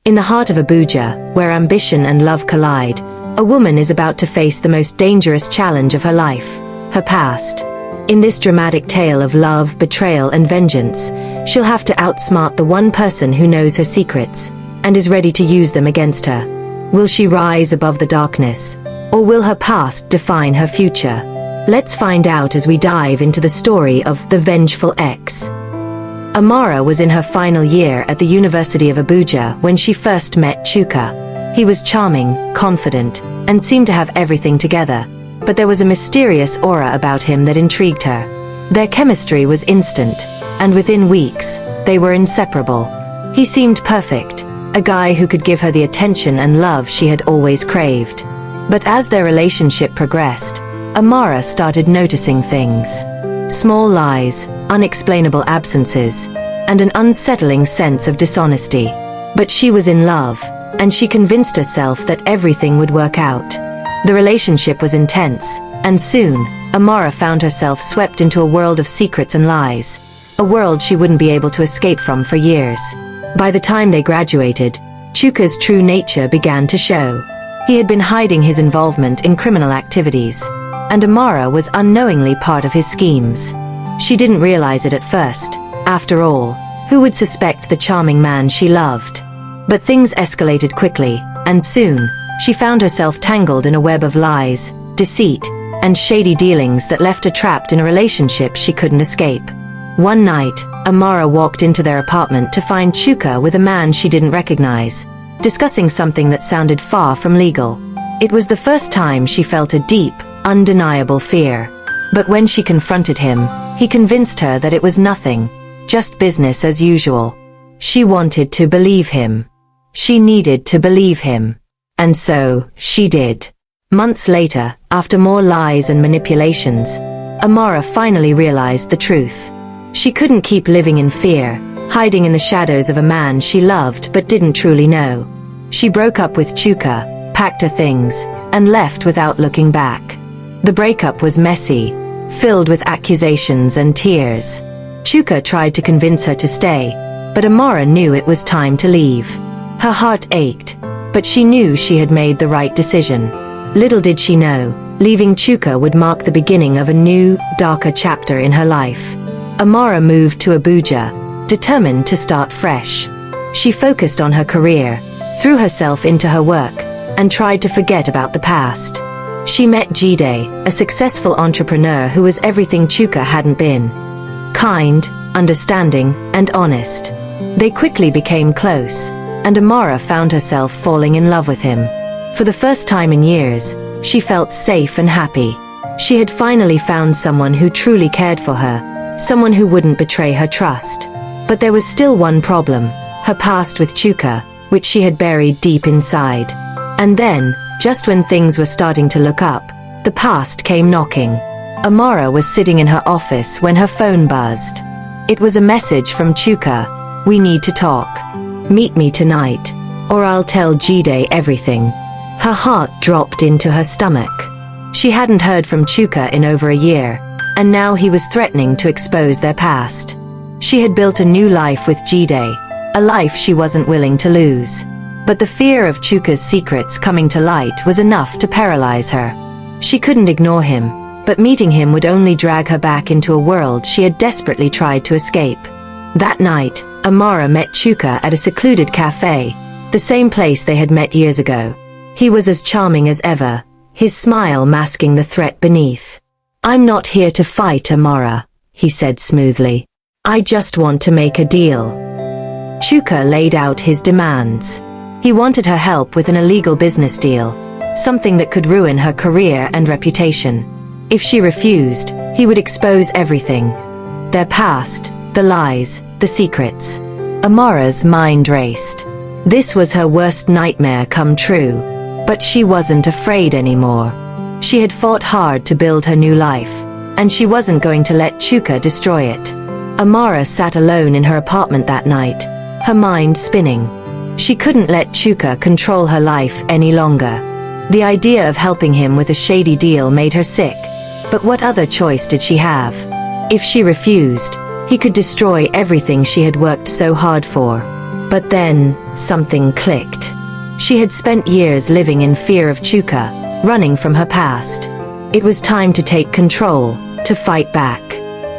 In the heart of Abuja, where ambition and love collide, a woman is about to face the most dangerous challenge of her life, her past. In this dramatic tale of love, betrayal, and vengeance, she'll have to outsmart the one person who knows her secrets and is ready to use them against her. Will she rise above the darkness, or will her past define her future? Let's find out as we dive into the story of the Vengeful Ex. Amara was in her final year at the University of Abuja when she first met Chuka. He was charming, confident, and seemed to have everything together, but there was a mysterious aura about him that intrigued her. Their chemistry was instant, and within weeks, they were inseparable. He seemed perfect, a guy who could give her the attention and love she had always craved. But as their relationship progressed, Amara started noticing things. Small lies, unexplainable absences, and an unsettling sense of dishonesty. But she was in love, and she convinced herself that everything would work out. The relationship was intense, and soon, Amara found herself swept into a world of secrets and lies, a world she wouldn't be able to escape from for years. By the time they graduated, Chuka's true nature began to show. He had been hiding his involvement in criminal activities, and Amara was unknowingly part of his schemes. She didn't realize it at first. After all, who would suspect the charming man she loved? But things escalated quickly, and soon, she found herself tangled in a web of lies, deceit, and shady dealings that left her trapped in a relationship she couldn't escape. One night, Amara walked into their apartment to find Chuka with a man she didn't recognize, discussing something that sounded far from legal. It was the first time she felt a deep, undeniable fear. But when she confronted him, he convinced her that it was nothing, just business as usual. She wanted to believe him. She needed to believe him. And so, she did. Months later, after more lies and manipulations, Amara finally realized the truth. She couldn't keep living in fear, hiding in the shadows of a man she loved but didn't truly know. She broke up with Chuka, packed her things, and left without looking back. The breakup was messy, filled with accusations and tears. Chuka tried to convince her to stay, but Amara knew it was time to leave. Her heart ached, but she knew she had made the right decision. Little did she know, leaving Chuka would mark the beginning of a new, darker chapter in her life. Amara moved to Abuja, determined to start fresh. She focused on her career, threw herself into her work, and tried to forget about the past. She met Jide, a successful entrepreneur who was everything Chuka hadn't been. Kind, understanding, and honest. They quickly became close, and Amara found herself falling in love with him. For the first time in years, she felt safe and happy. She had finally found someone who truly cared for her, someone who wouldn't betray her trust. But there was still one problem, her past with Chuka, which she had buried deep inside. And then, just when things were starting to look up, the past came knocking. Amara was sitting in her office when her phone buzzed. It was a message from Chuka. "We need to talk. Meet me tonight, or I'll tell Jide everything." Her heart dropped into her stomach. She hadn't heard from Chuka in over a year, and now he was threatening to expose their past. She had built a new life with Jide, a life she wasn't willing to lose. But the fear of Chuka's secrets coming to light was enough to paralyze her. She couldn't ignore him, but meeting him would only drag her back into a world she had desperately tried to escape. That night, Amara met Chuka at a secluded cafe, the same place they had met years ago. He was as charming as ever, his smile masking the threat beneath. "I'm not here to fight, Amara," he said smoothly. "I just want to make a deal." Chuka laid out his demands. He wanted her help with an illegal business deal, something that could ruin her career and reputation. If she refused, he would expose everything. Their past, the lies, the secrets. Amara's mind raced. This was her worst nightmare come true. But she wasn't afraid anymore. She had fought hard to build her new life, and she wasn't going to let Chuka destroy it. Amara sat alone in her apartment that night, her mind spinning. She couldn't let Chuka control her life any longer. The idea of helping him with a shady deal made her sick. But what other choice did she have? If she refused, he could destroy everything she had worked so hard for. But then, something clicked. She had spent years living in fear of Chuka, running from her past. It was time to take control, to fight back.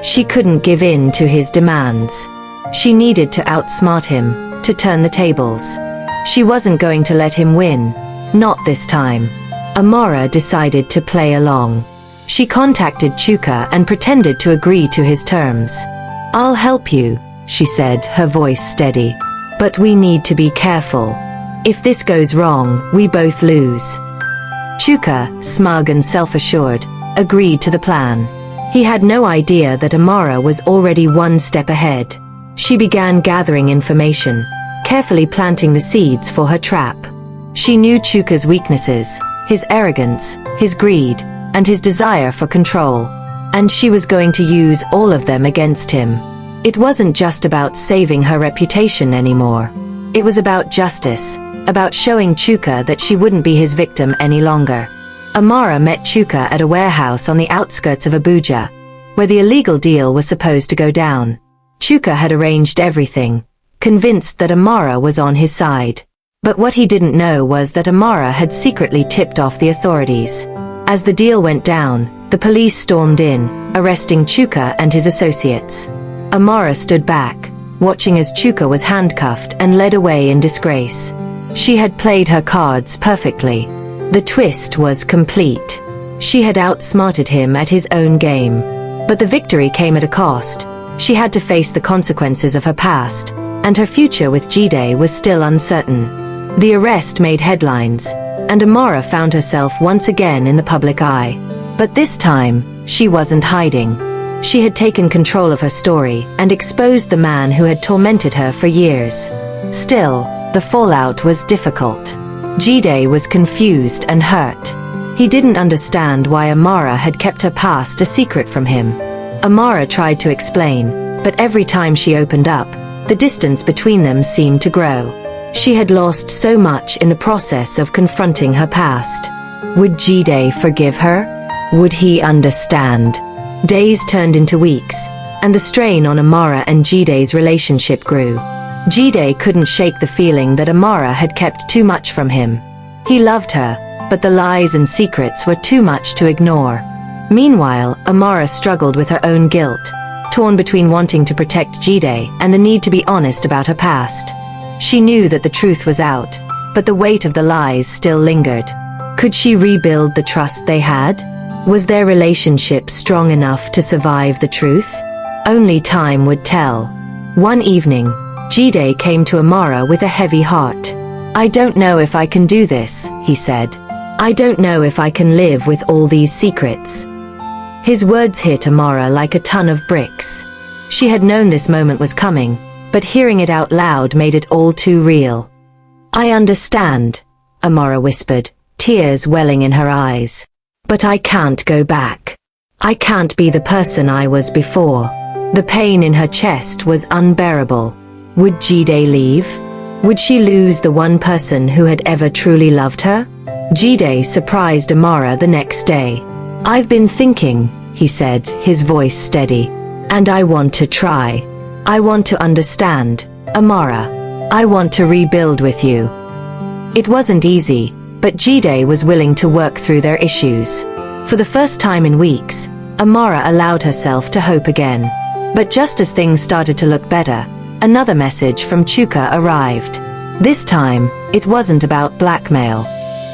She couldn't give in to his demands. She needed to outsmart him, to turn the tables. She wasn't going to let him win. Not this time. Amara decided to play along. She contacted Chuka and pretended to agree to his terms. "I'll help you," she said, her voice steady. "But we need to be careful. If this goes wrong, we both lose." Chuka, smug and self-assured, agreed to the plan. He had no idea that Amara was already one step ahead. She began gathering information, carefully planting the seeds for her trap. She knew Chuka's weaknesses, his arrogance, his greed, and his desire for control. And she was going to use all of them against him. It wasn't just about saving her reputation anymore. It was about justice, about showing Chuka that she wouldn't be his victim any longer. Amara met Chuka at a warehouse on the outskirts of Abuja, where the illegal deal was supposed to go down. Chuka had arranged everything, convinced that Amara was on his side. But what he didn't know was that Amara had secretly tipped off the authorities. As the deal went down, the police stormed in, arresting Chuka and his associates. Amara stood back, watching as Chuka was handcuffed and led away in disgrace. She had played her cards perfectly. The twist was complete. She had outsmarted him at his own game. But the victory came at a cost. She had to face the consequences of her past, and her future with Jide was still uncertain. The arrest made headlines, and Amara found herself once again in the public eye. But this time, she wasn't hiding. She had taken control of her story and exposed the man who had tormented her for years. Still, the fallout was difficult. Jide was confused and hurt. He didn't understand why Amara had kept her past a secret from him. Amara tried to explain, but every time she opened up, the distance between them seemed to grow. She had lost so much in the process of confronting her past. Would Jide forgive her? Would he understand? Days turned into weeks, and the strain on Amara and Jide's relationship grew. Jide couldn't shake the feeling that Amara had kept too much from him. He loved her, but the lies and secrets were too much to ignore. Meanwhile, Amara struggled with her own guilt, torn between wanting to protect Jide and the need to be honest about her past. She knew that the truth was out, but the weight of the lies still lingered. Could she rebuild the trust they had? Was their relationship strong enough to survive the truth? Only time would tell. One evening, Jide came to Amara with a heavy heart. "I don't know if I can do this," he said. "I don't know if I can live with all these secrets." His words hit Amara like a ton of bricks. She had known this moment was coming, but hearing it out loud made it all too real. "I understand," Amara whispered, tears welling in her eyes. "But I can't go back. I can't be the person I was before." The pain in her chest was unbearable. Would Jide leave? Would she lose the one person who had ever truly loved her? Jide surprised Amara the next day. "I've been thinking," he said, his voice steady. "And I want to try. I want to understand, Amara. I want to rebuild with you." It wasn't easy, but Jide was willing to work through their issues. For the first time in weeks, Amara allowed herself to hope again. But just as things started to look better, another message from Chuka arrived. This time, it wasn't about blackmail.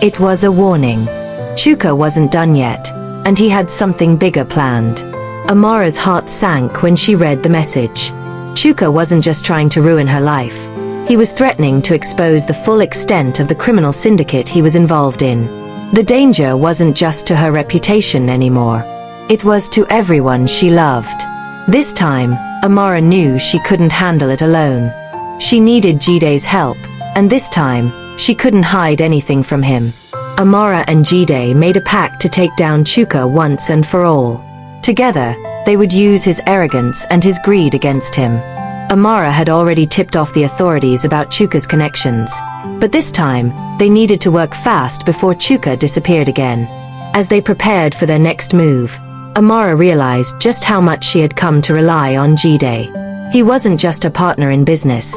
It was a warning. Chuka wasn't done yet, and he had something bigger planned. Amara's heart sank when she read the message. Chuka wasn't just trying to ruin her life. He was threatening to expose the full extent of the criminal syndicate he was involved in. The danger wasn't just to her reputation anymore. It was to everyone she loved. This time, Amara knew she couldn't handle it alone. She needed Jide's help, and this time, she couldn't hide anything from him. Amara and Jide made a pact to take down Chuka once and for all. Together, they would use his arrogance and his greed against him. Amara had already tipped off the authorities about Chuka's connections, but this time, they needed to work fast before Chuka disappeared again. As they prepared for their next move, Amara realized just how much she had come to rely on Jide. He wasn't just a partner in business.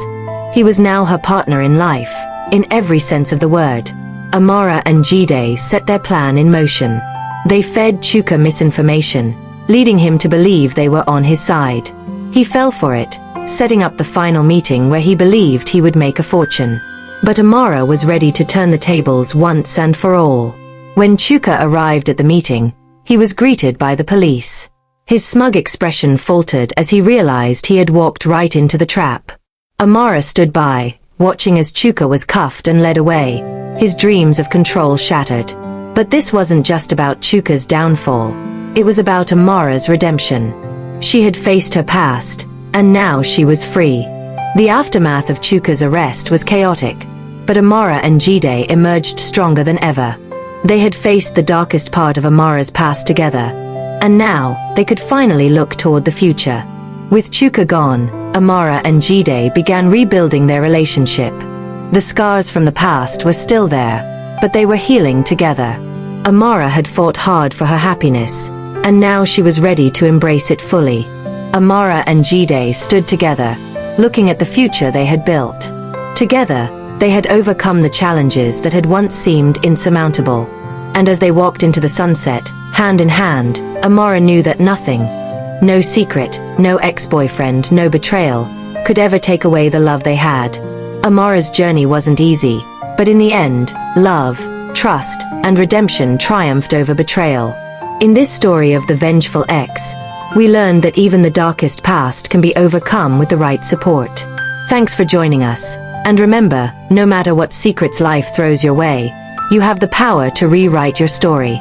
He was now her partner in life, in every sense of the word. Amara and Jide set their plan in motion. They fed Chuka misinformation, leading him to believe they were on his side. He fell for it, setting up the final meeting where he believed he would make a fortune. But Amara was ready to turn the tables once and for all. When Chuka arrived at the meeting, he was greeted by the police. His smug expression faltered as he realized he had walked right into the trap. Amara stood by, watching as Chuka was cuffed and led away, his dreams of control shattered. But this wasn't just about Chuka's downfall. It was about Amara's redemption. She had faced her past, and now she was free. The aftermath of Chuka's arrest was chaotic, but Amara and Jide emerged stronger than ever. They had faced the darkest part of Amara's past together, and now they could finally look toward the future. With Chuka gone, Amara and Jide began rebuilding their relationship. The scars from the past were still there, but they were healing together. Amara had fought hard for her happiness, and now she was ready to embrace it fully. Amara and Jide stood together, looking at the future they had built. Together, they had overcome the challenges that had once seemed insurmountable. And as they walked into the sunset, hand in hand, Amara knew that nothing, no secret, no ex-boyfriend, no betrayal, could ever take away the love they had. Amara's journey wasn't easy, but in the end, love, trust, and redemption triumphed over betrayal. In this story of the vengeful ex, we learned that even the darkest past can be overcome with the right support. Thanks for joining us, and remember, no matter what secrets life throws your way, you have the power to rewrite your story.